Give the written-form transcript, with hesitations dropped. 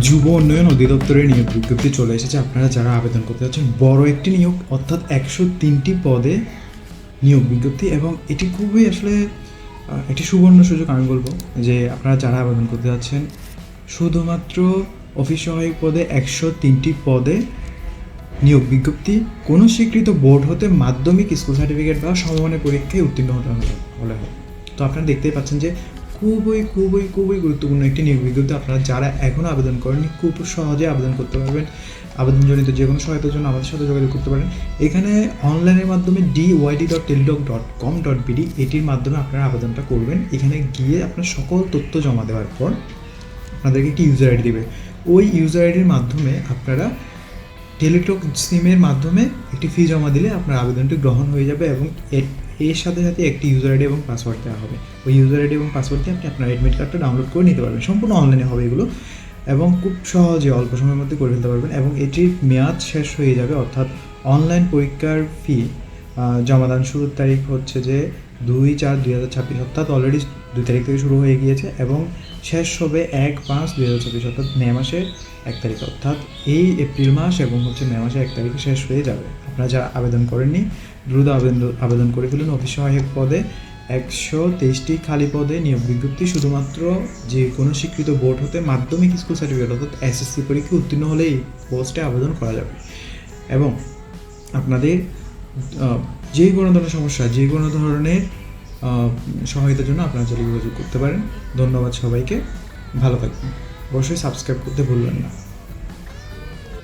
যুব উন্নয়ন অধিদপ্তরের নিয়োগ বিজ্ঞপ্তি চলে এসেছে। আপনারা যারা আবেদন করতে যাচ্ছেন, বড় একটি নিয়োগ, অর্থাৎ 103টি পদে নিয়োগ বিজ্ঞপ্তি, এবং এটি খুবই আসলে একটি সুবর্ণ সুযোগ আমি বলবো যে আপনারা যারা আবেদন করতে যাচ্ছেন, শুধুমাত্র অফিস সহায়ক পদে 103টি পদে নিয়োগ বিজ্ঞপ্তি। কোনো স্বীকৃত বোর্ড হতে মাধ্যমিক, স্কুল সার্টিফিকেট বা সমমানের পরীক্ষায় উত্তীর্ণ হতে হলে হয়। তো আপনারা দেখতেই পাচ্ছেন যে খুবই খুবই খুবই গুরুত্বপূর্ণ একটি নিয়োগ বিজ্ঞপ্তি। আপনারা যারা এখনও আবেদন করেননি, খুব সহজে আবেদন করতে পারবেন। আবেদনজনিত যে কোনো সহায়তার জন্য আমাদের সাথে যোগাযোগ করতে পারেন। এখানে অনলাইনের মাধ্যমে dyd.teledoc.com.bd এটির মাধ্যমে আপনারা আবেদনটা করবেন। এখানে গিয়ে আপনার সকল তথ্য জমা দেওয়ার পর আপনাদেরকে একটি ইউজার আইডি দেবে। ওই ইউজার আইডির মাধ্যমে আপনারা টেলিটক সিমের মাধ্যমে একটি ফি জমা দিলে আপনার আবেদনটি গ্রহণ হয়ে যাবে, এবং এর সাথে সাথে একটি ইউজার আইডি এবং পাসওয়ার্ড দেওয়া হবে। ওই ইউজার আইডি এবং পাসওয়ার্ড দিয়ে আপনি আপনার অ্যাডমিট কার্ডটা ডাউনলোড করে নিতে পারবেন। সম্পূর্ণ অনলাইনে হবে এগুলো, এবং খুব সহজে অল্প সময়ের মধ্যে করে ফেলতে পারবেন। এবং এটির মেয়াদ শেষ হয়ে যাবে, অর্থাৎ অনলাইন পরীক্ষার ফি জমাদান শুরুর তারিখ হচ্ছে যে 2/4/2026, অর্থাৎ অলরেডি 2 তারিখ থেকে শুরু হয়ে গিয়েছে, এবং শেষ হবে 1/5/2026, অর্থাৎ মে মাসের 1 তারিখ। অর্থাৎ এই এপ্রিল মাস এবং মে মাসের 1 তারিখে শেষ হয়ে যাবে। আপনারা যারা আবেদন করেননি, দ্রুত আবেদন করে ফেলুন। অফিস সহায়ক পদে 123টি খালি পদে নিয়োগ বিজ্ঞপ্তি। শুধুমাত্র যে কোনো স্বীকৃত বোর্ড হতে মাধ্যমিক, স্কুল সার্টিফিকেট অর্থাৎ এসএসসি পরীক্ষা উত্তীর্ণ হলে এই পোস্টে আবেদন করা যাবে। এবং আপনাদের যে কোনো ধরনের সমস্যা, যে কোনো ধরনের সহায়তার জন্য আপনারা যোগাযোগ করতে পারেন। ধন্যবাদ সবাইকে, ভালো থাকবেন। অবশ্যই সাবস্ক্রাইব করতে ভুলবেন না।